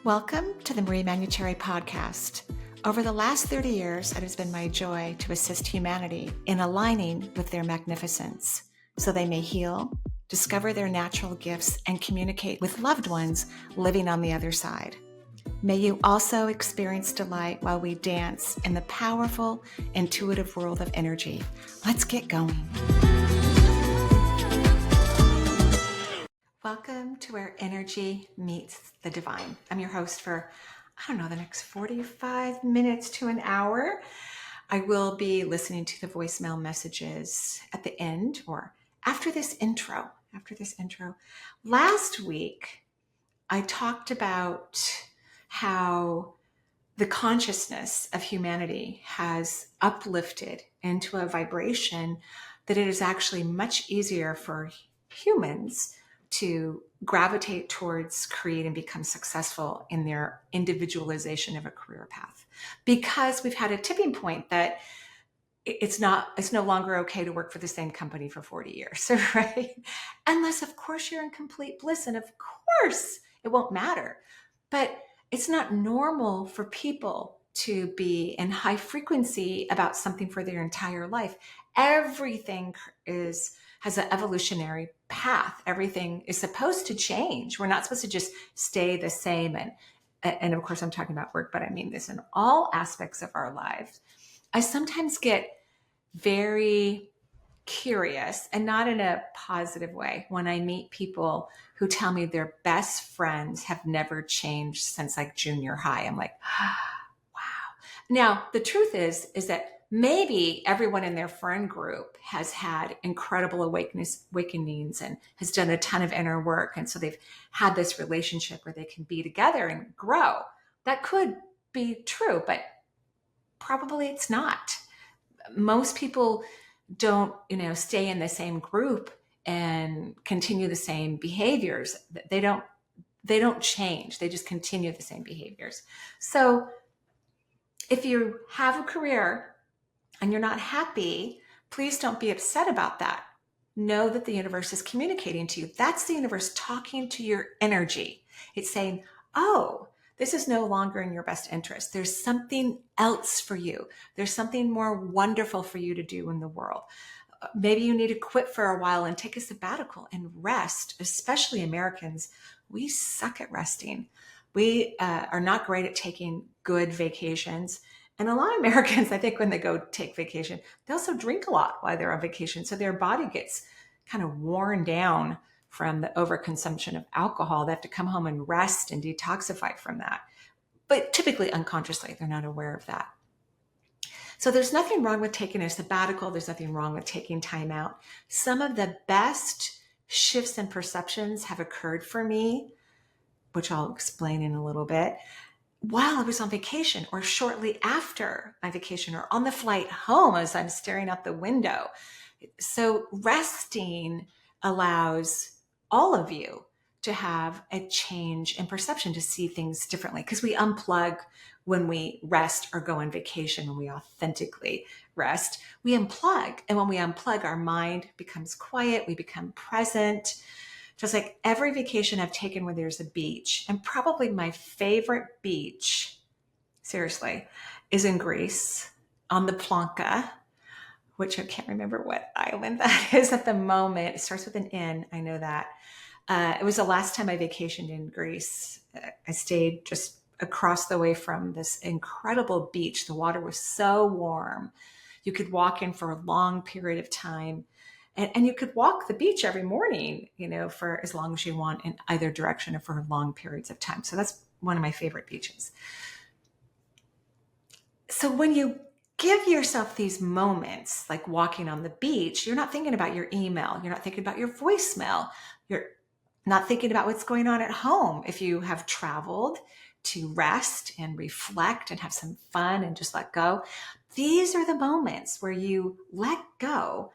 Welcome to the Manuchehri podcast. Over the last 30 years, it has been my joy to assist humanity in aligning with their magnificence so they may heal, discover their natural gifts, and communicate with loved ones living on the other side. May you also experience delight while we dance in the powerful, intuitive world of energy. Let's get going. Welcome to where energy meets the divine. I'm your host for, the next 45 minutes to an hour. I will be listening to the voicemail messages at the end or after this intro. Last week, I talked about how the consciousness of humanity has uplifted into a vibration that it is actually much easier for humans to gravitate towards, create, and become successful in their individualization of a career path. Because we've had a tipping point that it's no longer okay to work for the same company for 40 years, right? Unless, of course, you're in complete bliss. And of course, it won't matter. But it's not normal for people to be in high frequency about something for their entire life. Everything has an evolutionary path. Everything is supposed to change. We're not supposed to just stay the same. And of course, I'm talking about work, but I mean this in all aspects of our lives. I sometimes get very curious, and not in a positive way, when I meet people who tell me their best friends have never changed since like junior high. I'm like, wow. Now, the truth is that maybe everyone in their friend group has had incredible awakenings and has done a ton of inner work. And so they've had this relationship where they can be together and grow. That could be true, but probably it's not. Most people don't, stay in the same group and continue the same behaviors. They don't change. They just continue the same behaviors. So if you have a career and you're not happy, please don't be upset about that. Know that the universe is communicating to you. That's the universe talking to your energy. It's saying, oh, this is no longer in your best interest. There's something else for you. There's something more wonderful for you to do in the world. Maybe you need to quit for a while and take a sabbatical and rest. Especially Americans, we suck at resting. We are not great at taking good vacations. And a lot of Americans, I think when they go take vacation, they also drink a lot while they're on vacation. So their body gets kind of worn down from the overconsumption of alcohol. They have to come home and rest and detoxify from that. But typically unconsciously, they're not aware of that. So there's nothing wrong with taking a sabbatical. There's nothing wrong with taking time out. Some of the best shifts and perceptions have occurred for me, which I'll explain in a little bit, while I was on vacation or shortly after my vacation or on the flight home as I'm staring out the window. So resting allows all of you to have a change in perception, to see things differently, because we unplug when we rest or go on vacation. When we authentically rest, we unplug. And when we unplug, our mind becomes quiet. We become present. Just like every vacation I've taken where there's a beach, and probably my favorite beach, seriously, is in Greece on the Planka, which I can't remember what island that is at the moment. It starts with an N. I know that. It was the last time I vacationed in Greece. I stayed just across the way from this incredible beach. The water was so warm. You could walk in for a long period of time. And you could walk the beach every morning, for as long as you want in either direction or for long periods of time. So that's one of my favorite beaches. So when you give yourself these moments, like walking on the beach, you're not thinking about your email. You're not thinking about your voicemail. You're not thinking about what's going on at home. If you have traveled to rest and reflect and have some fun and just let go, these are the moments where you let go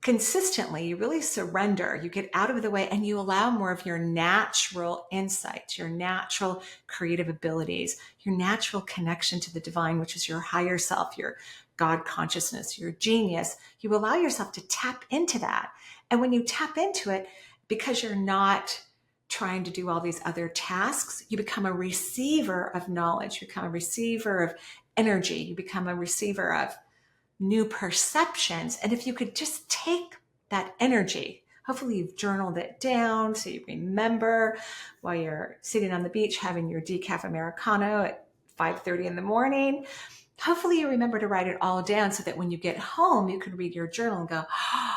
consistently. You really surrender, you get out of the way, and you allow more of your natural insights, your natural creative abilities, your natural connection to the divine, which is your higher self, your God consciousness, your genius. You allow yourself to tap into that. And when you tap into it, because you're not trying to do all these other tasks, you become a receiver of knowledge, you become a receiver of energy, you become a receiver of new perceptions. And if you could just take that energy, hopefully you've journaled it down so you remember while you're sitting on the beach having your decaf Americano at 5:30 in the morning. Hopefully you remember to write it all down so that when you get home, you can read your journal and go, oh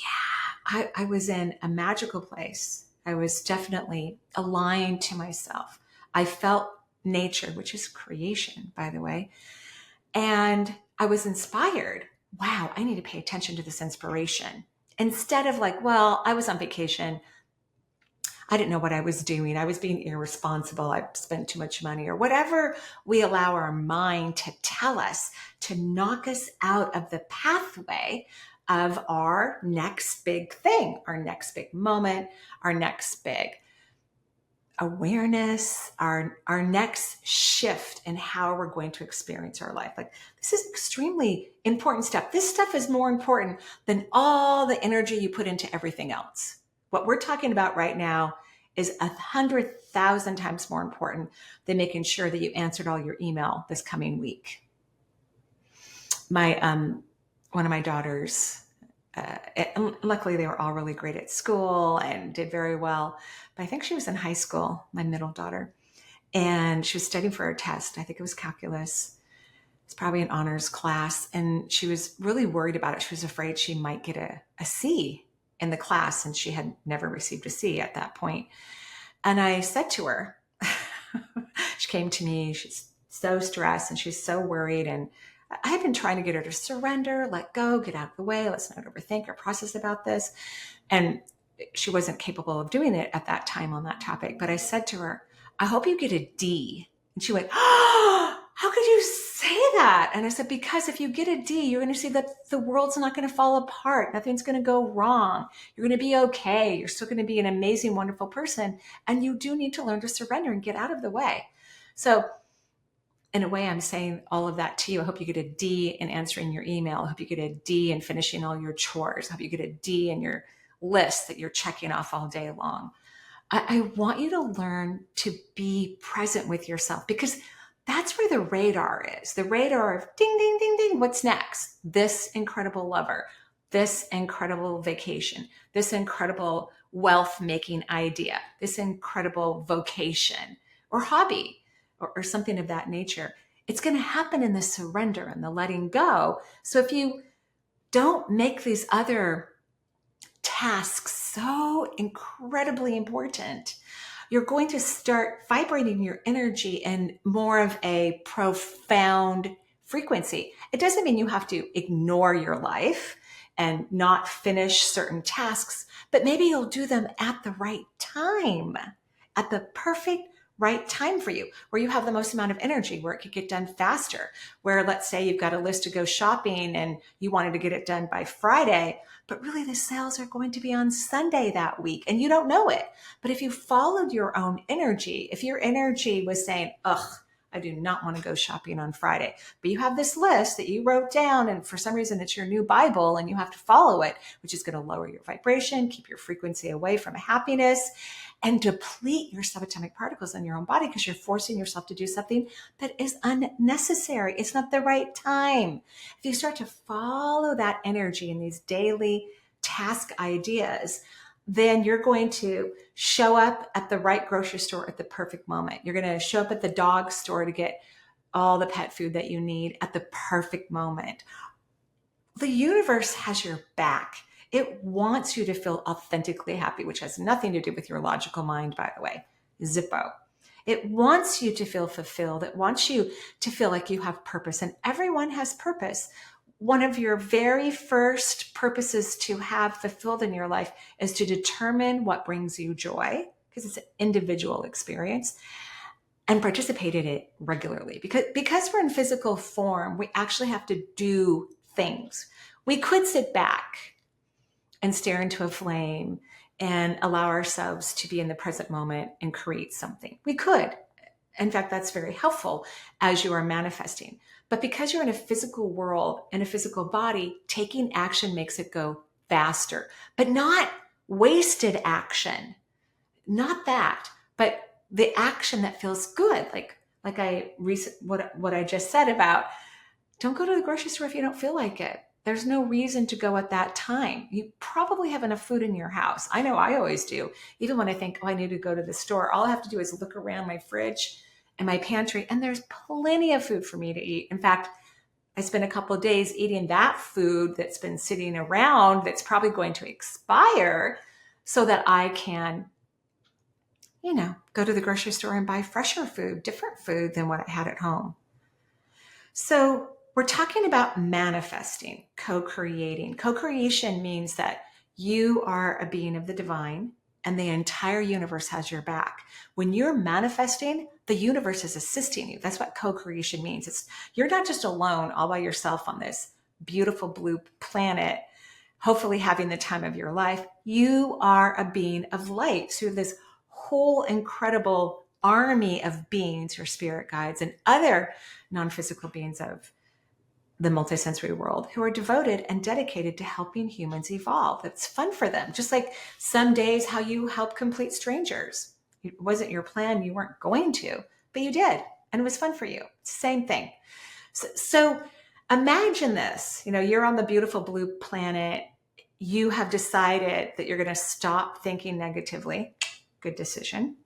yeah, I was in a magical place. I was definitely aligned to myself. I felt nature, which is creation, by the way. And I was inspired. Wow, I need to pay attention to this inspiration. Instead of like, well, I was on vacation. I didn't know what I was doing. I was being irresponsible. I spent too much money or whatever we allow our mind to tell us to knock us out of the pathway of our next big thing, our next big moment, our next big awareness, our next shift in how we're going to experience our life. Like, this is extremely important stuff. This stuff is more important than all the energy you put into everything else. What we're talking about right now is 100,000 times more important than making sure that you answered all your email this coming week. My one of my daughters, luckily they were all really great at school and did very well. But I think she was in high school, my middle daughter, and she was studying for her test. I think it was calculus. It's probably an honors class. And she was really worried about it. She was afraid she might get a C in the class, and she had never received a C at that point. And I said to her, she came to me, she's so stressed and she's so worried. And I had been trying to get her to surrender, let go, get out of the way. Let's not overthink or process about this. And she wasn't capable of doing it at that time on that topic. But I said to her, I hope you get a D. And she went, oh, how could you say that? And I said, because if you get a D, you're going to see that the world's not going to fall apart. Nothing's going to go wrong. You're going to be okay. You're still going to be an amazing, wonderful person. And you do need to learn to surrender and get out of the way. So in a way, I'm saying all of that to you. I hope you get a D in answering your email. I hope you get a D in finishing all your chores. I hope you get a D in your list that you're checking off all day long. I want you to learn to be present with yourself, because that's where the radar is. The radar of ding, ding, ding, ding. What's next? This incredible lover, this incredible vacation, this incredible wealth-making idea, this incredible vocation or hobby, or something of that nature. It's going to happen in the surrender and the letting go. So if you don't make these other tasks so incredibly important, you're going to start vibrating your energy in more of a profound frequency. It doesn't mean you have to ignore your life and not finish certain tasks, but maybe you'll do them at the right time, at the perfect right time for you, where you have the most amount of energy, where it could get done faster, where let's say you've got a list to go shopping and you wanted to get it done by Friday, but really the sales are going to be on Sunday that week and you don't know it. But if you followed your own energy, if your energy was saying, ugh, I do not want to go shopping on Friday, but you have this list that you wrote down and for some reason it's your new Bible and you have to follow it, which is going to lower your vibration, keep your frequency away from happiness, and deplete your subatomic particles in your own body, because you're forcing yourself to do something that is unnecessary. It's not the right time. If you start to follow that energy in these daily task ideas, then you're going to show up at the right grocery store at the perfect moment. You're going to show up at the dog store to get all the pet food that you need at the perfect moment. The universe has your back. It wants you to feel authentically happy, which has nothing to do with your logical mind, by the way. Zippo. It wants you to feel fulfilled. It wants you to feel like you have purpose, and everyone has purpose. One of your very first purposes to have fulfilled in your life is to determine what brings you joy, because it's an individual experience, and participate in it regularly. Because we're in physical form, we actually have to do things. We could sit back and stare into a flame and allow ourselves to be in the present moment and create something. We could. In fact, that's very helpful as you are manifesting. But because you're in a physical world and a physical body, taking action makes it go faster, but not wasted action. not that, but the action that feels good. Like what I just said about, don't go to the grocery store if you don't feel like it. There's no reason to go at that time. You probably have enough food in your house. I know I always do. Even when I think, oh, I need to go to the store, all I have to do is look around my fridge and my pantry, and there's plenty of food for me to eat. In fact, I spent a couple of days eating that food that's been sitting around that's probably going to expire so that I can, go to the grocery store and buy fresher food, different food than what I had at home. So we're talking about manifesting, co-creating. Co-creation means that you are a being of the divine and the entire universe has your back. When you're manifesting, the universe is assisting you. That's what co-creation means. You're not just alone all by yourself on this beautiful blue planet, hopefully having the time of your life. You are a being of light. So this whole incredible army of beings, your spirit guides and other non-physical beings of the multisensory world who are devoted and dedicated to helping humans evolve. It's fun for them. Just like some days how you help complete strangers. It wasn't your plan. You weren't going to, but you did. And it was fun for you. Same thing. So imagine this, you're on the beautiful blue planet. You have decided that you're going to stop thinking negatively. Good decision.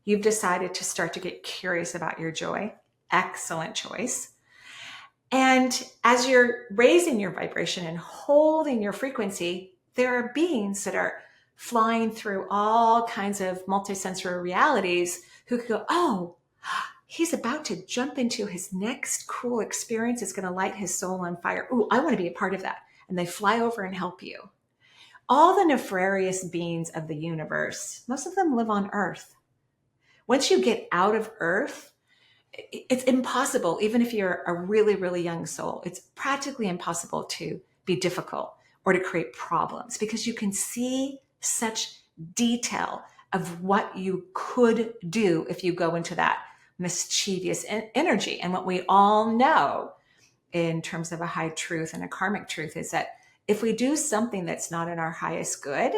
You've decided to start to get curious about your joy. Excellent choice. And as you're raising your vibration and holding your frequency, there are beings that are flying through all kinds of multisensory realities who could go, oh, he's about to jump into his next cool experience. It's going to light his soul on fire. Ooh, I want to be a part of that. And they fly over and help you. All the nefarious beings of the universe, most of them live on Earth. Once you get out of Earth, it's impossible, even if you're a really, really young soul, it's practically impossible to be difficult or to create problems because you can see such detail of what you could do if you go into that mischievous energy. And what we all know in terms of a high truth and a karmic truth is that if we do something that's not in our highest good,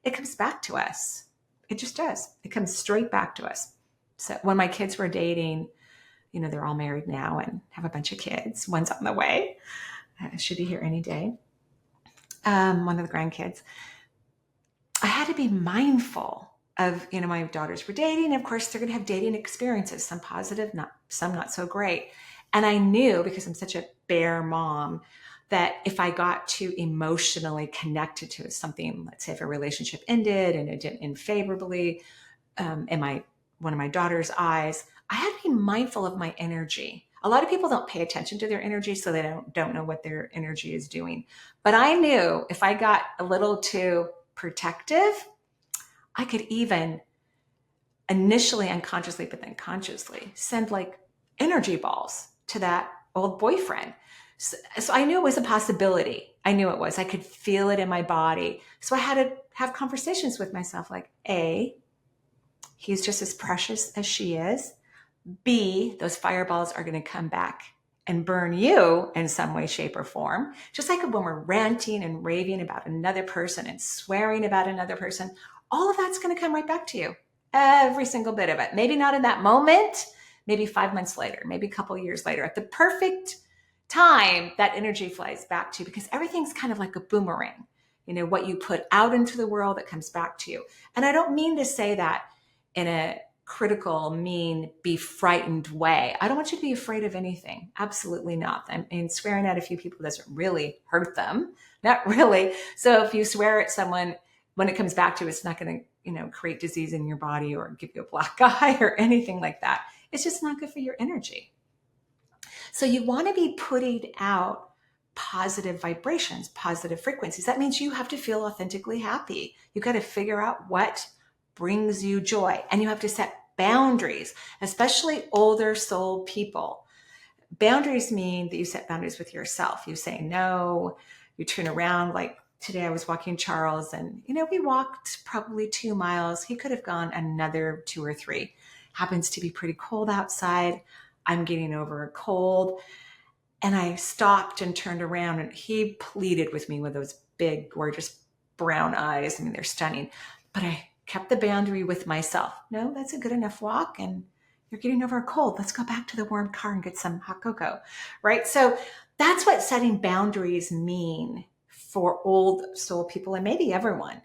it comes back to us. It just does. It comes straight back to us. So when my kids were dating, they're all married now and have a bunch of kids. One's on the way. Should be here any day. One of the grandkids. I had to be mindful of, my daughters were dating. Of course, they're going to have dating experiences, some positive, some not so great. And I knew, because I'm such a bear mom, that if I got too emotionally connected to something, let's say if a relationship ended and it didn't end favorably, in one of my daughter's eyes, I had to be mindful of my energy. A lot of people don't pay attention to their energy, so they don't know what their energy is doing. But I knew if I got a little too protective, I could even initially unconsciously, but then consciously send like energy balls to that old boyfriend. So I knew it was a possibility. I knew it was. I could feel it in my body. So I had to have conversations with myself like, A, he's just as precious as she is. B, those fireballs are going to come back and burn you in some way, shape, or form. Just like when we're ranting and raving about another person and swearing about another person, all of that's going to come right back to you. Every single bit of it. Maybe not in that moment, maybe 5 months later, maybe a couple of years later. At the perfect time, that energy flies back to you because everything's kind of like a boomerang. What you put out into the world, it comes back to you. And I don't mean to say that in a critical, mean, be frightened way. I don't want you to be afraid of anything. Absolutely not. I mean, swearing at a few people doesn't really hurt them. Not really. So if you swear at someone, when it comes back to you, it's not going to, create disease in your body or give you a black eye or anything like that. It's just not good for your energy. So you want to be putting out positive vibrations, positive frequencies. That means you have to feel authentically happy. You got to figure out what brings you joy. And you have to set boundaries, especially older soul people. Boundaries mean that you set boundaries with yourself. You say no, you turn around. Like today I was walking Charles and, we walked probably 2 miles. He could have gone another 2 or 3. Happens to be pretty cold outside. I'm getting over a cold. And I stopped and turned around and he pleaded with me with those big, gorgeous brown eyes. I mean, they're stunning. But I kept the boundary with myself. No, that's a good enough walk, and you're getting over a cold. Let's go back to the warm car and get some hot cocoa, right? So that's what setting boundaries mean for old soul people, and maybe everyone,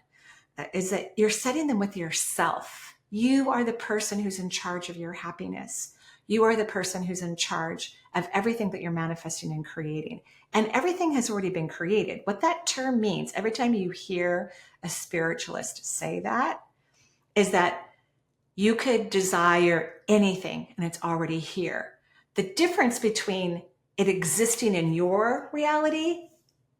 is that you're setting them with yourself. You are the person who's in charge of your happiness. You are the person who's in charge of everything that you're manifesting and creating. And everything has already been created. What that term means, every time you hear a spiritualist say that, is that you could desire anything and it's already here. The difference between it existing in your reality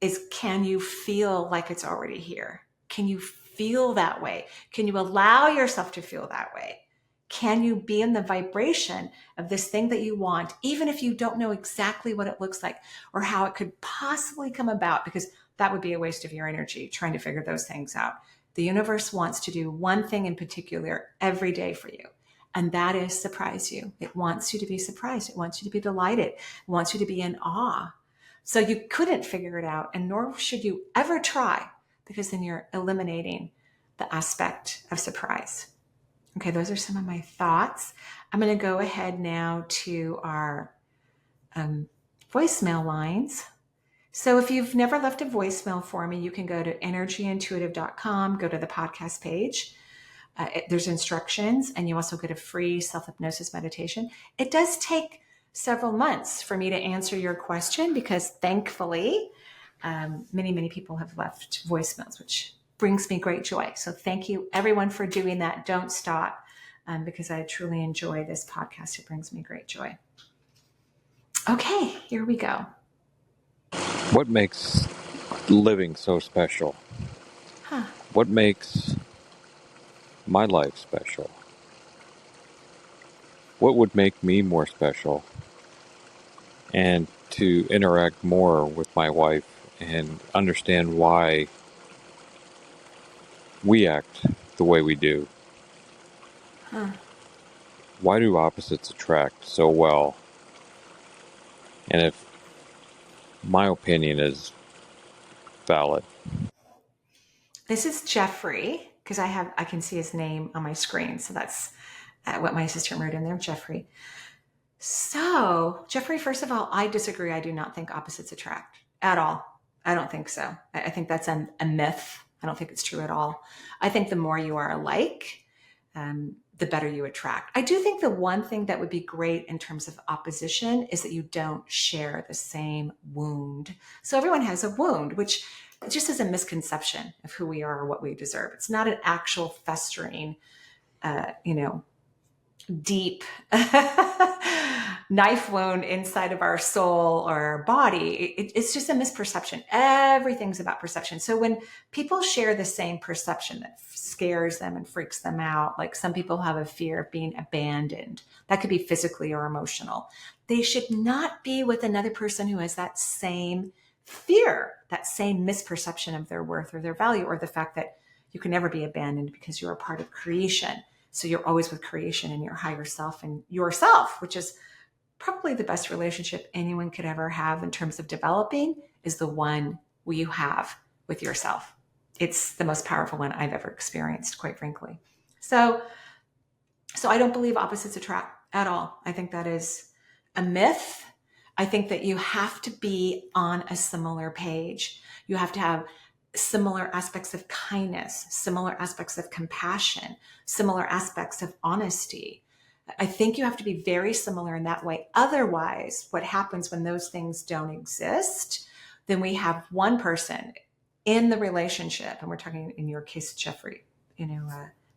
is, can you feel like it's already here? Can you feel that way? Can you allow yourself to feel that way? Can you be in the vibration of this thing that you want, even if you don't know exactly what it looks like or how it could possibly come about? Because that would be a waste of your energy trying to figure those things out. The universe wants to do one thing in particular every day for you, and that is surprise you. It wants you to be surprised. It wants you to be delighted. It wants you to be in awe. So you couldn't figure it out, and nor should you ever try, because then you're eliminating the aspect of surprise. Okay, those are some of my thoughts. I'm going to go ahead now to our voicemail lines. So if you've never left a voicemail for me, you can go to energyintuitive.com, go to the podcast page. There's instructions, and you also get a free self-hypnosis meditation. It does take several months for me to answer your question, because thankfully, many people have left voicemails, which brings me great joy. So thank you everyone for doing that. Don't stop, because I truly enjoy this podcast. It brings me great joy. Okay, here we go. What makes living so special? What makes my life special? What would make me more special? And to interact more with my wife and understand why we act the way we do. Why do opposites attract so well? And if my opinion is valid. This is Jeffrey, because I can see his name on my screen. So that's what my assistant wrote in there, Jeffrey. So, Jeffrey, first of all, I disagree. I do not think opposites attract at all. I don't think so. I think that's a myth. I don't think it's true at all. I think the more you are alike, the better you attract. I do think the one thing that would be great in terms of opposition is that you don't share the same wound. So everyone has a wound, which just is a misconception of who we are or what we deserve. It's not an actual festering, deep knife wound inside of our soul or our body. It's just a misperception. Everything's about perception. So when people share the same perception that scares them and freaks them out, like some people have a fear of being abandoned, that could be physically or emotional. They should not be with another person who has that same fear, that same misperception of their worth or their value, or the fact that you can never be abandoned because you're a part of creation. So you're always with creation and your higher self and yourself, which is probably the best relationship anyone could ever have in terms of developing, is the one you have with yourself. It's the most powerful one I've ever experienced, quite frankly. So I don't believe opposites attract at all. I think that is a myth. I think that you have to be on a similar page. You have to have similar aspects of kindness, similar aspects of compassion, similar aspects of honesty. I think you have to be very similar in that way. Otherwise, what happens when those things don't exist, then we have one person in the relationship, and we're talking in your case, Jeffrey,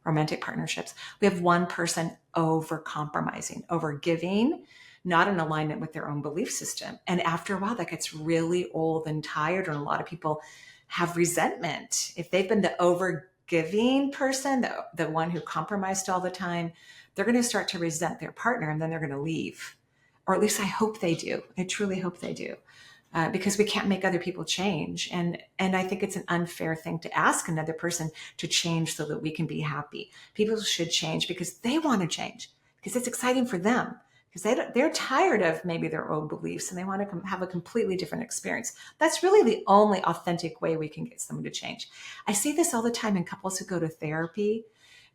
romantic partnerships. We have one person over compromising, over giving, not in alignment with their own belief system. And after a while, that gets really old and tired, and a lot of people have resentment. If they've been the over giving person, the one who compromised all the time, they're going to start to resent their partner, and then they're going to leave. Or at least I hope they do. I truly hope they do. Because we can't make other people change. And I think it's an unfair thing to ask another person to change so that we can be happy. People should change because they want to change, because it's exciting for them. Because they're tired of maybe their own beliefs and they want to have a completely different experience. That's really the only authentic way we can get someone to change. I see this all the time in couples who go to therapy,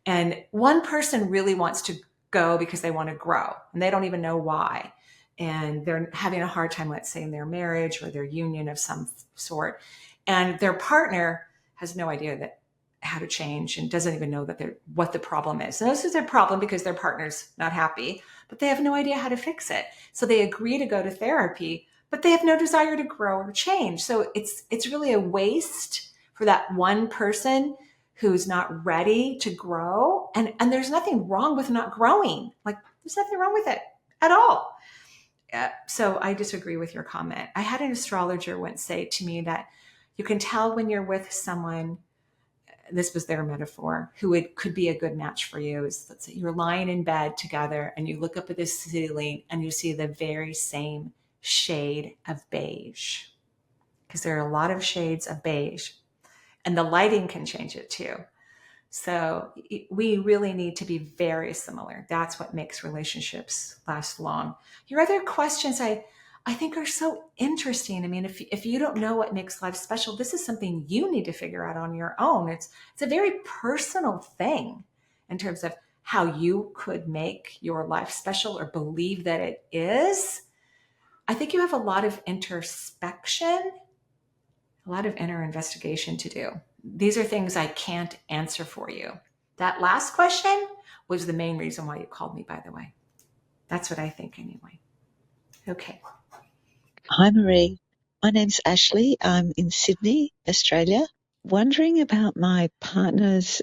And one person really wants to go because they want to grow and they don't even know why. And they're having a hard time, let's say, in their marriage or their union of some sort. And their partner has no idea that how to change and doesn't even know that what the problem is. And this is their problem because their partner's not happy, but they have no idea how to fix it. So they agree to go to therapy, but they have no desire to grow or change. So it's really a waste for that one person who's not ready to grow. And there's nothing wrong with not growing. Like, there's nothing wrong with it at all. So I disagree with your comment. I had an astrologer once say to me that you can tell when you're with someone, this was their metaphor, who could be a good match for you. Is, let's say you're lying in bed together and you look up at the ceiling and you see the very same shade of beige, because there are a lot of shades of beige, and the lighting can change it too. So we really need to be very similar. That's what makes relationships last long. Your other questions, I think, are so interesting. I mean, if you don't know what makes life special, this is something you need to figure out on your own. It's a very personal thing in terms of how you could make your life special or believe that it is. I think you have a lot of introspection, a lot of inner investigation to do. These are things I can't answer for you. That last question was the main reason why you called me, by the way. That's what I think anyway. Okay. Hi, Marie. My name's Ashley. I'm in Sydney, Australia. Wondering about my partner's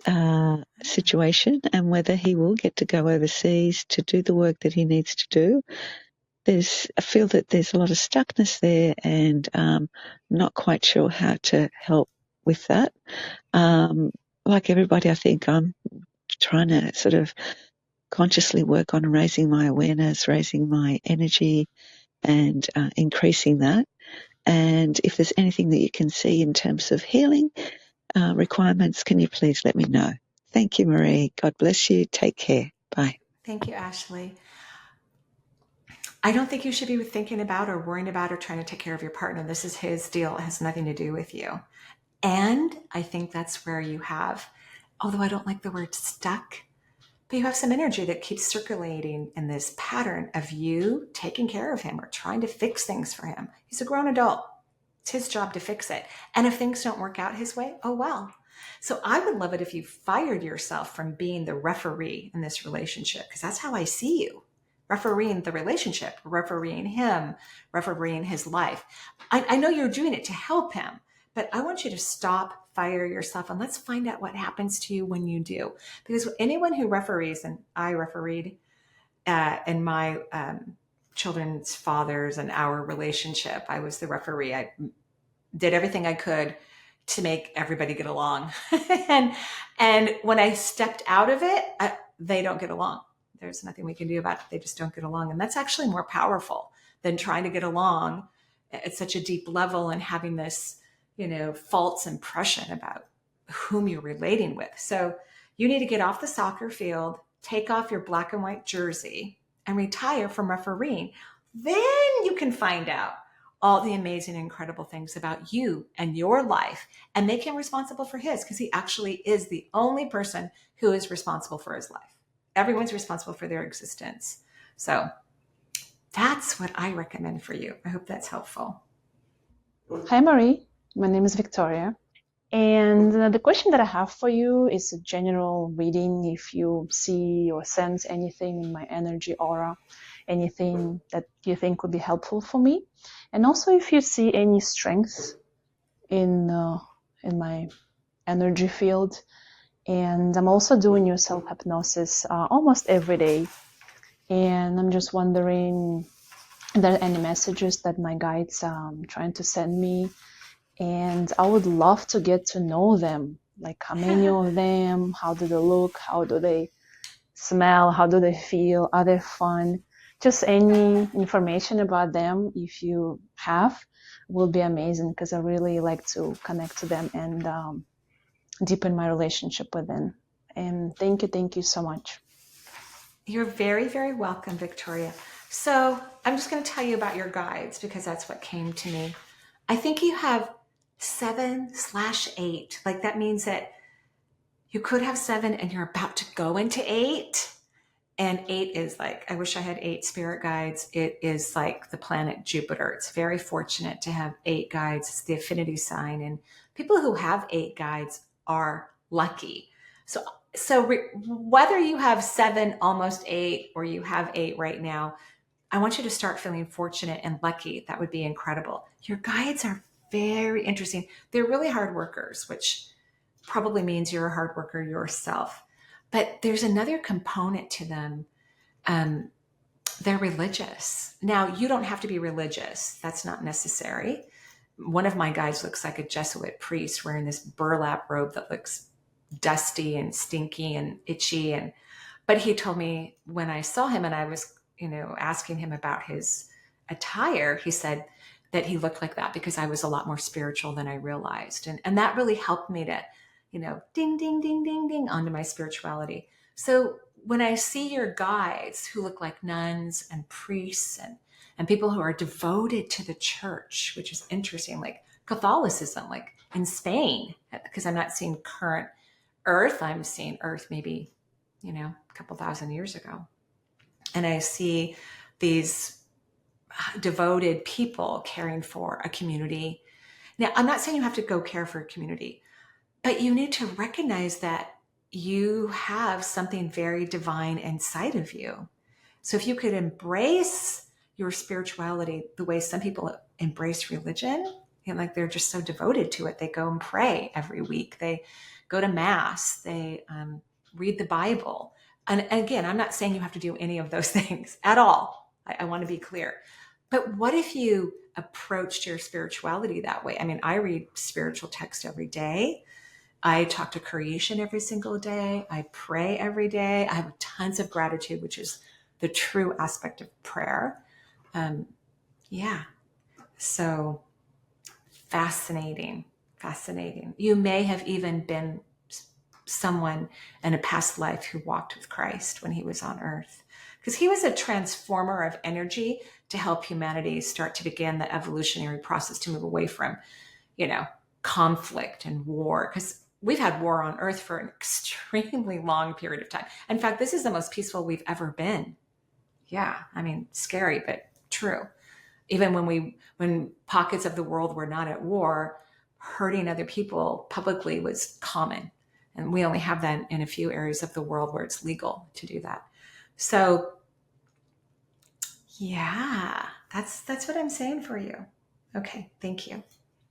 situation and whether he will get to go overseas to do the work that he needs to do. I feel that there's a lot of stuckness there, and not quite sure how to help with that. Like everybody, I think I'm trying to sort of consciously work on raising my awareness, raising my energy, and increasing that. And if there's anything that you can see in terms of healing requirements, can you please let me know? Thank you, Marie. God bless you. Take care. Bye. Thank you, Ashley. I don't think you should be thinking about or worrying about or trying to take care of your partner. This is his deal. It has nothing to do with you. And I think that's where you have, although I don't like the word stuck, but you have some energy that keeps circulating in this pattern of you taking care of him or trying to fix things for him. He's a grown adult. It's his job to fix it. And if things don't work out his way, oh well. So I would love it if you fired yourself from being the referee in this relationship, because that's how I see you. Refereeing the relationship, refereeing him, refereeing his life. I know you're doing it to help him, but I want you to stop, fire yourself, and let's find out what happens to you when you do. Because anyone who referees, and I refereed in my children's fathers and our relationship, I was the referee. I did everything I could to make everybody get along. and when I stepped out of it, they don't get along. There's nothing we can do about it. They just don't get along. And that's actually more powerful than trying to get along at such a deep level and having this, false impression about whom you're relating with. So you need to get off the soccer field, take off your black and white jersey, and retire from refereeing. Then you can find out all the amazing, incredible things about you and your life and make him responsible for his, because he actually is the only person who is responsible for his life. Everyone's responsible for their existence. So that's what I recommend for you. I hope that's helpful. Hi, Marie. My name is Victoria. And the question that I have for you is a general reading. If you see or sense anything in my energy aura, anything that you think would be helpful for me. And also if you see any strength in my energy field. And I'm also doing your self-hypnosis almost every day. And I'm just wondering if there are any messages that my guides trying to send me. And I would love to get to know them, like how many of them, how do they look, how do they smell, how do they feel, are they fun? Just any information about them, if you have, will be amazing, because I really like to connect to them and deepen my relationship with them. And thank you so much. You're very, very welcome, Victoria. So I'm just going to tell you about your guides because that's what came to me. I think you have 7/8. Like that means that You could have 7 and you're about to go into 8. And 8 is like, I wish I had 8 spirit guides. It is like the planet Jupiter. It's very fortunate to have 8 guides. It's the affinity sign. And people who have 8 guides are lucky. So whether you have 7, almost 8, or you have 8 right now, I want you to start feeling fortunate and lucky. That would be incredible. Your guides are very interesting. They're really hard workers, which probably means you're a hard worker yourself. But there's another component to them. Um, they're religious. Now, you don't have to be religious. That's not necessary. One of my guides looks like a Jesuit priest wearing this burlap robe that looks dusty and stinky and itchy. But he told me when I saw him and I was, asking him about his attire, he said that he looked like that because I was a lot more spiritual than I realized. And that really helped me to, ding, ding, ding, ding, ding onto my spirituality. So when I see your guides who look like nuns and priests and people who are devoted to the church, which is interesting, like Catholicism, like in Spain, because I'm not seeing current Earth, I'm seeing Earth maybe, a couple thousand years ago. And I see these devoted people caring for a community. Now, I'm not saying you have to go care for a community, but you need to recognize that you have something very divine inside of you. So if you could embrace your spirituality the way some people embrace religion, like they're just so devoted to it. They go and pray every week. They go to mass. They read the Bible. And again, I'm not saying you have to do any of those things at all. I want to be clear. But what if you approached your spirituality that way? I mean, I read spiritual text every day. I talk to creation every single day. I pray every day. I have tons of gratitude, which is the true aspect of prayer. Yeah. So fascinating. You may have even been someone in a past life who walked with Christ when he was on earth, because he was a transformer of energy to help humanity start to begin the evolutionary process to move away from, conflict and war, because we've had war on earth for an extremely long period of time. In fact, this is the most peaceful we've ever been. Yeah. I mean, scary, but true. Even when pockets of the world were not at war, hurting other people publicly was common. And we only have that in a few areas of the world where it's legal to do that. So yeah, that's what I'm saying for you. Okay, thank you.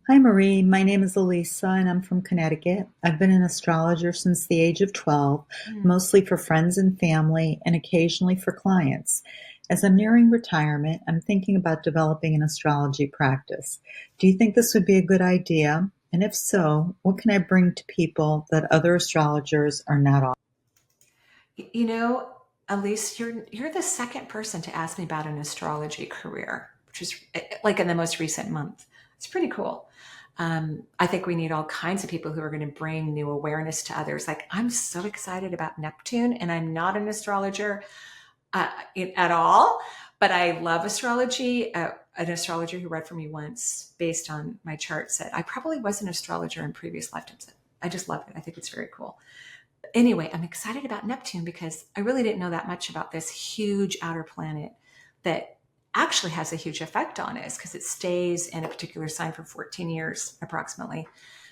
Hi, Marie. My name is Elisa, and I'm from Connecticut. I've been an astrologer since the age of 12, mostly for friends and family, and occasionally for clients. As I'm nearing retirement, I'm thinking about developing an astrology practice. Do you think this would be a good idea? And if so, what can I bring to people that other astrologers are not offering? Elise, you're the second person to ask me about an astrology career, which is like in the most recent month. It's pretty cool. I think we need all kinds of people who are going to bring new awareness to others. Like, I'm so excited about Neptune, and I'm not an astrologer at all, but I love astrology. An astrologer who read for me once based on my chart said, I probably was an astrologer in previous lifetimes. I just love it. I think it's very cool. Anyway, I'm excited about Neptune because I really didn't know that much about this huge outer planet that actually has a huge effect on us because it stays in a particular sign for 14 years approximately.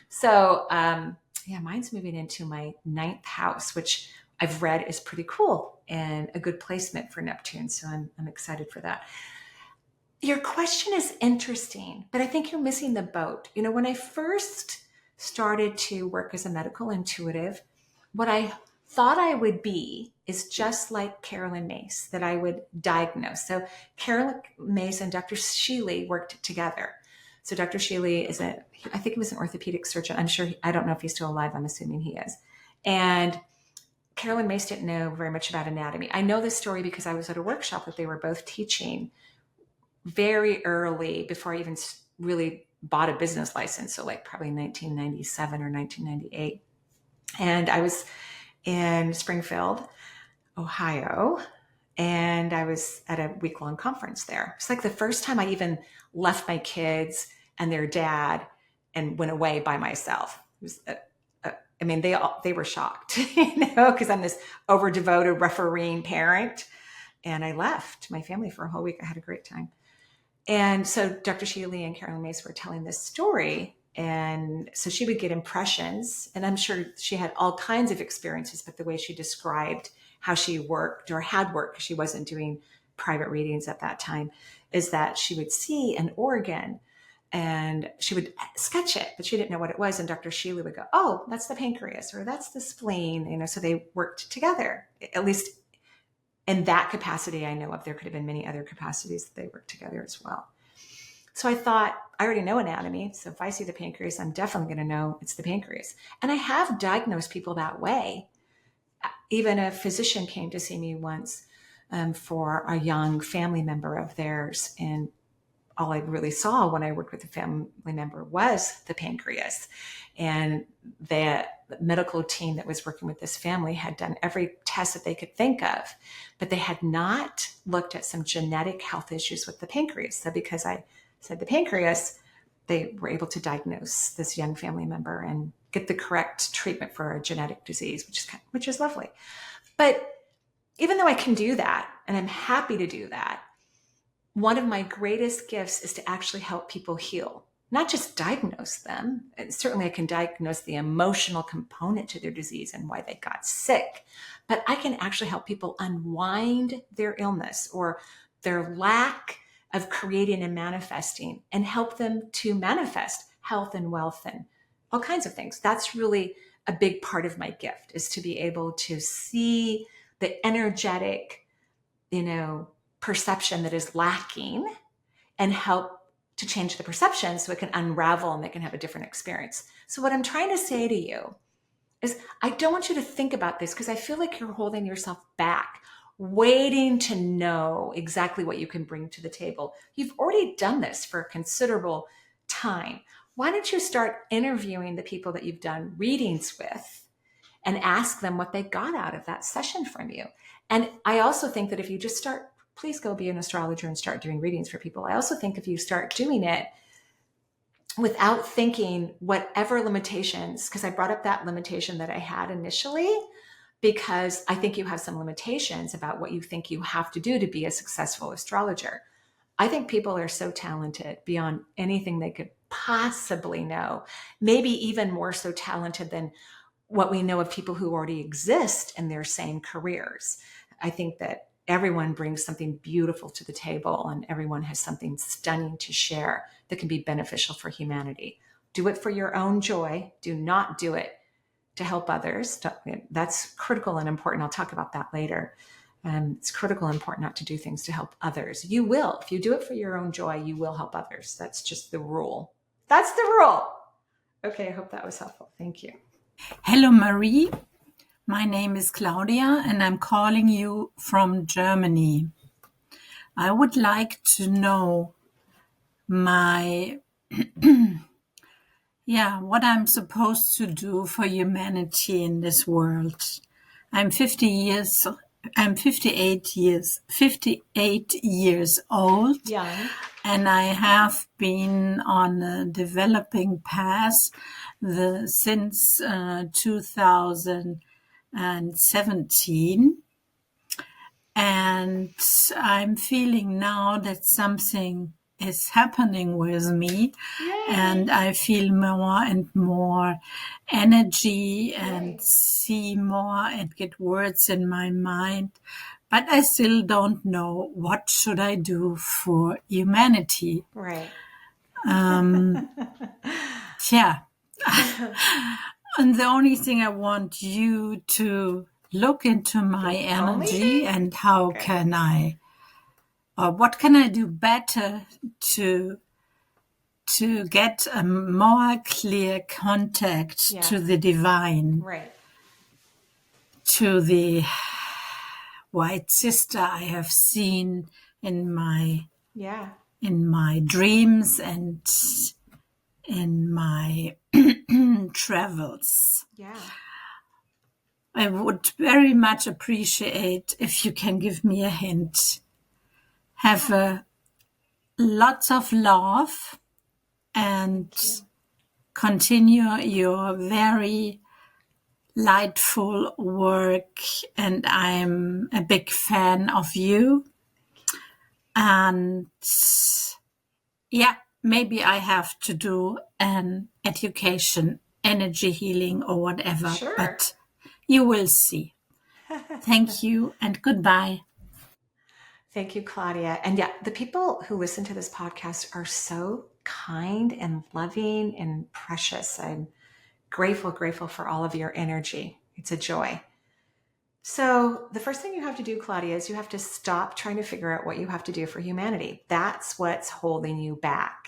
So mine's moving into my 9th house, which I've read is pretty cool and a good placement for Neptune. So I'm excited for that. Your question is interesting, but I think you're missing the boat. When I first started to work as a medical intuitive, what I thought I would be is just like Carolyn Mace, that I would diagnose. So Carolyn Mace and Dr. Sheely worked together. So Dr. Sheely I think he was an orthopedic surgeon. I don't know if he's still alive. I'm assuming he is. And Carolyn Mace didn't know very much about anatomy. I know this story because I was at a workshop that they were both teaching very early before I even really bought a business license. So like probably 1997 or 1998. And I was in Springfield, Ohio, and I was at a week-long conference there. It's like the first time I even left my kids and their dad and went away by myself. It mean, they were shocked, because I'm this over devoted refereeing parent. And I left my family for a whole week. I had a great time. And so Dr. Sheila Lee and Carolyn Mace were telling this story. And so she would get impressions, and I'm sure she had all kinds of experiences, but the way she described how she worked or had worked, because she wasn't doing private readings at that time, is that she would see an organ and she would sketch it, but she didn't know what it was. And Dr. Sheila would go, oh, that's the pancreas, or that's the spleen, so they worked together, at least in that capacity I know of. There could have been many other capacities that they worked together as well. So I thought, I already know anatomy. So if I see the pancreas, I'm definitely going to know it's the pancreas. And I have diagnosed people that way. Even a physician came to see me once for a young family member of theirs. And all I really saw when I worked with the family member was the pancreas. And the medical team that was working with this family had done every test that they could think of, but they had not looked at some genetic health issues with the pancreas. So because I said the pancreas, they were able to diagnose this young family member and get the correct treatment for a genetic disease, which is lovely. But even though I can do that, and I'm happy to do that, one of my greatest gifts is to actually help people heal, not just diagnose them. And certainly I can diagnose the emotional component to their disease and why they got sick, but I can actually help people unwind their illness or their lack of creating and manifesting, and help them to manifest health and wealth and all kinds of things. That's really a big part of my gift, is to be able to see the energetic, perception that is lacking and help to change the perception so it can unravel and they can have a different experience. So what I'm trying to say to you is, I don't want you to think about this, because I feel like you're holding yourself back, waiting to know exactly what you can bring to the table. You've already done this for a considerable time. Why don't you start interviewing the people that you've done readings with and ask them what they got out of that session from you? And I also think that if you just start, please go be an astrologer and start doing readings for people. I also think if you start doing it without thinking whatever limitations, because I brought up that limitation that I had initially, because I think you have some limitations about what you think you have to do to be a successful astrologer. I think people are so talented beyond anything they could possibly know, maybe even more so talented than what we know of people who already exist in their same careers. I think that everyone brings something beautiful to the table, and everyone has something stunning to share that can be beneficial for humanity. Do it for your own joy. Do not do it to help others. That's critical and important. I'll talk about that later. It's critical and important not to do things to help others. You will. If you do it for your own joy, you will help others. That's just the rule. That's the rule. Okay, I hope that was helpful. Thank you. Hello, Marie. My name is Claudia, and I'm calling you from Germany. I would like to know what I'm supposed to do for humanity in this world. I'm 58 years old. Yeah. And I have been on a developing path since 2017. And I'm feeling now that something is happening with me. Yay. And I feel more and more energy and see more and get words in my mind. But I still don't know what should I do for humanity. Right. And the only thing I want you to look into my energy and how can I, or what can I do better to get a more clear contact to the divine, to the white sister I have seen in my dreams and in my travels. I would very much appreciate if you can give me a hint. Have lots of love and continue your very delightful work, and I'm a big fan of you. And yeah, maybe I have to do an education, energy healing or whatever, Sure. but you will see. Thank you and goodbye. Thank you, Claudia. And yeah, the people who listen to this podcast are so kind and loving and precious. I'm grateful for all of your energy. It's a joy. So the first thing you have to do, Claudia, is you have to stop trying to figure out what you have to do for humanity. That's what's holding you back.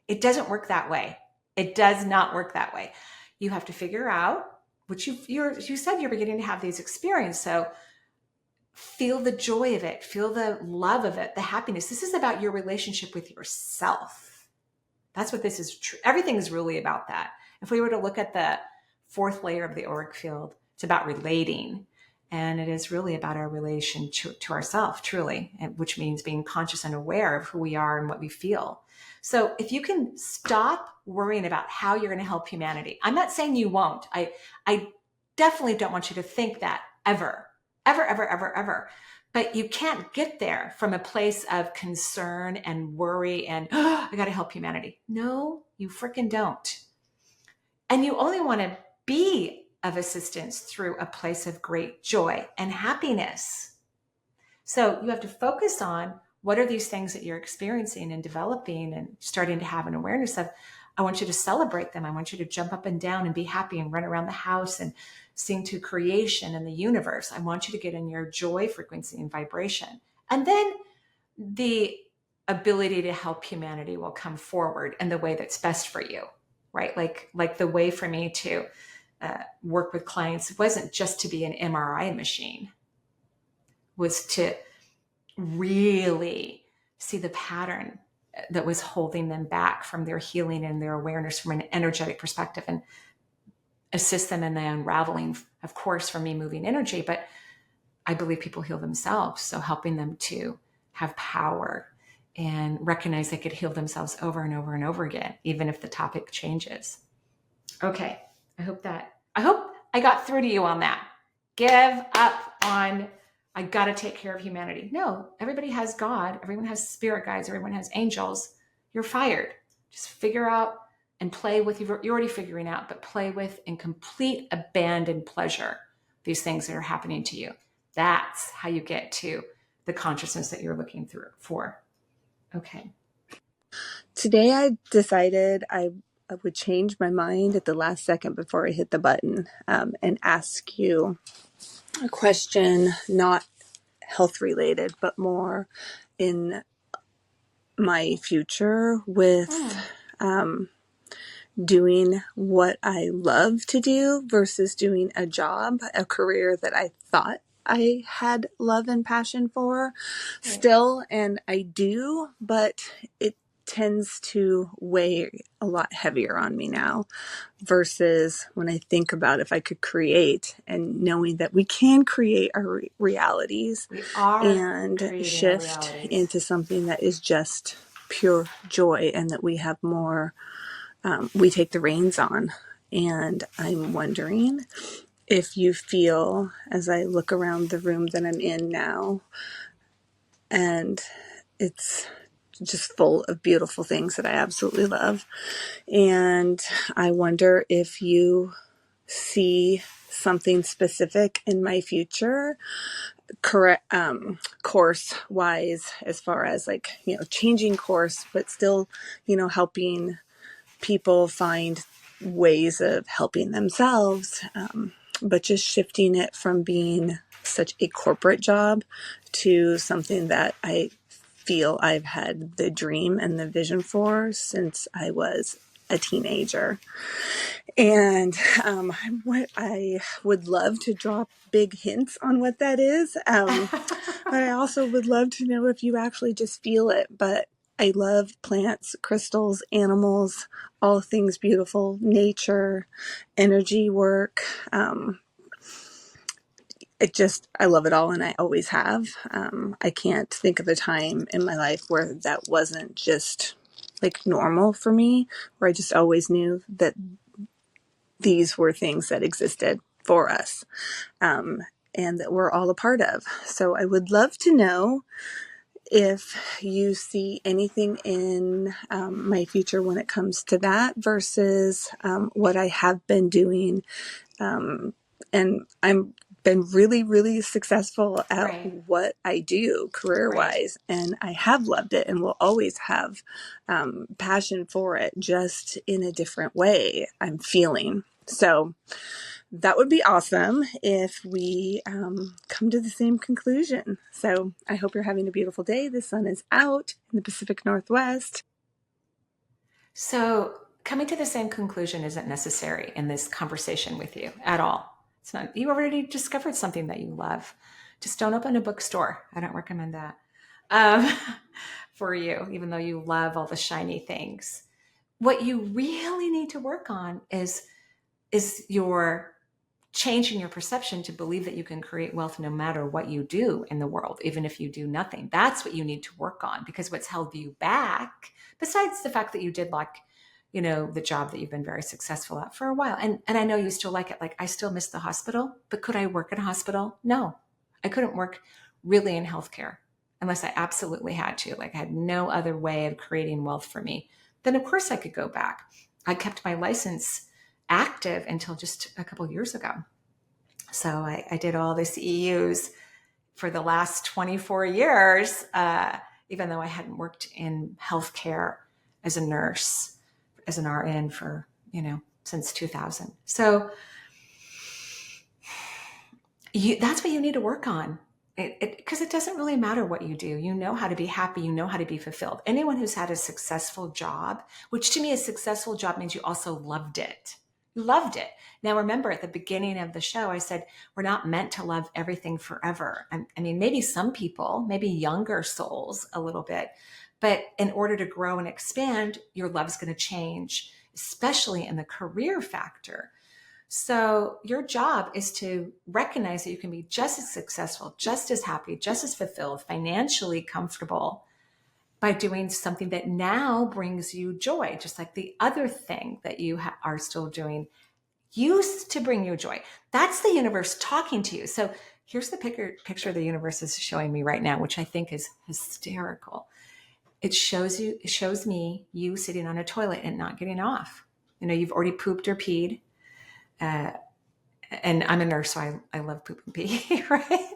It doesn't work that way. It does not work that way. You have to figure out, which you said you're beginning to have these experiences. So feel the joy of it, feel the love of it, the happiness. This is about your relationship with yourself. That's what this is. Everything is really about that. If we were to look at the fourth layer of the auric field, it's about relating. And it is really about our relation to ourselves, truly, which means being conscious and aware of who we are and what we feel. So if you can stop worrying about how you're going to help humanity, I'm not saying you won't. I definitely don't want you to think that ever. But you can't get there from a place of concern and worry and, oh, I got to help humanity. No, you freaking don't. And you only want to be of assistance through a place of great joy and happiness. So you have to focus on what are these things that you're experiencing and developing and starting to have an awareness of. I want you to celebrate them. I want you to jump up and down and be happy and run around the house and sing to creation and the universe. I want you to get in your joy frequency and vibration. And then the ability to help humanity will come forward in the way that's best for you, right? Like the way for me to work with clients wasn't just to be an MRI machine, was to really see the pattern that was holding them back from their healing and their awareness from an energetic perspective, and assist them in the unraveling, of course, from me moving energy. But I believe people heal themselves. So helping them to have power and recognize they could heal themselves over and over and over again, even if the topic changes. Okay. I hope I got through to you on that. Give up on, I got to take care of humanity. No, everybody has God. Everyone has spirit guides. Everyone has angels. You're fired. Just figure out and play with, you're already figuring out, but play with in complete abandon pleasure these things that are happening to you. That's how you get to the consciousness that you're looking for. Okay. Today I decided I would change my mind at the last second before I hit the button, and ask you a question, not health related, but more in my future with doing what I love to do versus doing a job, a career that I thought I had love and passion for still, and I do, but it tends to weigh a lot heavier on me now versus when I think about if I could create, and knowing that we can create our realities and shift into something that is just pure joy, and that we have more, we take the reins on. And I'm wondering if you feel, as I look around the room that I'm in now, and it's just full of beautiful things that I absolutely love. And I wonder if you see something specific in my future, correct, course wise, as far as like, changing course, but still, helping people find ways of helping themselves, but just shifting it from being such a corporate job to something that I feel I've had the dream and the vision for since I was a teenager. And what I would love to drop big hints on what that is. But I also would love to know if you actually just feel it. But I love plants, crystals, animals, all things beautiful, nature, energy work. I love it all, and I always have. I can't think of a time in my life where that wasn't just like normal for me, where I just always knew that these were things that existed for us, and that we're all a part of. So I would love to know if you see anything in my future when it comes to that versus what I have been doing. And I'm been really, really successful at what I do career-wise, and I have loved it and will always have passion for it, just in a different way I'm feeling. So that would be awesome if we come to the same conclusion. So I hope you're having a beautiful day. The sun is out in the Pacific Northwest. So coming to the same conclusion isn't necessary in this conversation with you at all. It's not. You already discovered something that you love. Just don't open a bookstore. I don't recommend that for you, even though you love all the shiny things. What you really need to work on is your changing your perception to believe that you can create wealth no matter what you do in the world, even if you do nothing. That's what you need to work on, because what's held you back, besides the fact that you did the job that you've been very successful at for a while. And I know you still like it. Like, I still miss the hospital, but could I work in a hospital? No, I couldn't work really in healthcare unless I absolutely had to. Like, I had no other way of creating wealth for me. Then of course I could go back. I kept my license active until just a couple of years ago. So I did all the CEUs for the last 24 years, even though I hadn't worked in healthcare as a nurse, as an RN for, since 2000. So that's what you need to work on. Because it doesn't really matter what you do. You know how to be happy. You know how to be fulfilled. Anyone who's had a successful job, which to me a successful job means you also loved it. You loved it. Now, remember, at the beginning of the show, I said, we're not meant to love everything forever. I mean, maybe some people, maybe younger souls a little bit, but in order to grow and expand, your love's going to change, especially in the career factor. So your job is to recognize that you can be just as successful, just as happy, just as fulfilled, financially comfortable by doing something that now brings you joy, just like the other thing that you are still doing used to bring you joy. That's the universe talking to you. So here's the picture the universe is showing me right now, which I think is hysterical. It shows me you sitting on a toilet and not getting off. You've already pooped or peed. And I'm a nurse, so I love poop and pee, right?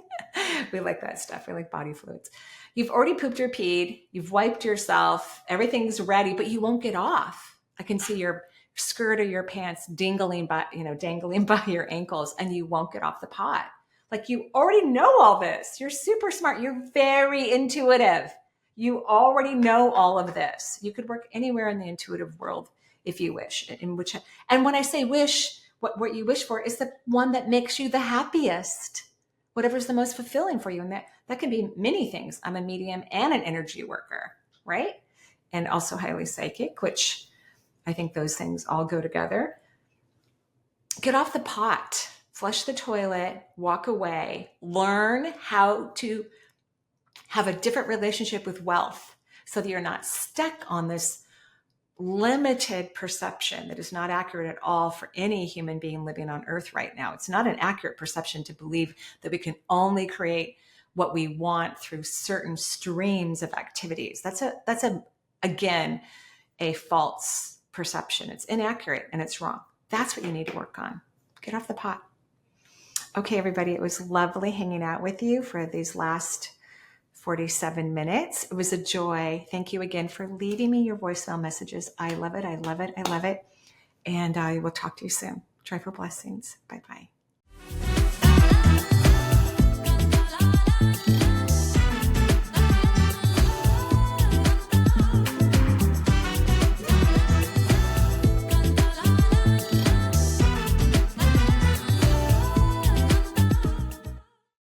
We like that stuff. We like body fluids. You've already pooped or peed. You've wiped yourself. Everything's ready, but you won't get off. I can see your skirt or your pants dangling by your ankles, and you won't get off the pot. Like, you already know all this. You're super smart. You're very intuitive. You already know all of this. You could work anywhere in the intuitive world if you wish. And when I say wish, what you wish for is the one that makes you the happiest, whatever's the most fulfilling for you. And that can be many things. I'm a medium and an energy worker, right? And also highly psychic, which I think those things all go together. Get off the pot, flush the toilet, walk away, learn how to have a different relationship with wealth so that you're not stuck on this limited perception that is not accurate at all for any human being living on Earth right now. It's not an accurate perception to believe that we can only create what we want through certain streams of activities. That's again, a false perception. It's inaccurate and it's wrong. That's what you need to work on. Get off the pot. Okay, everybody, it was lovely hanging out with you for these last 47 minutes. It was a joy. Thank you again for leaving me your voicemail messages. I love it. I love it. I love it. And I will talk to you soon. Try for blessings. Bye-bye.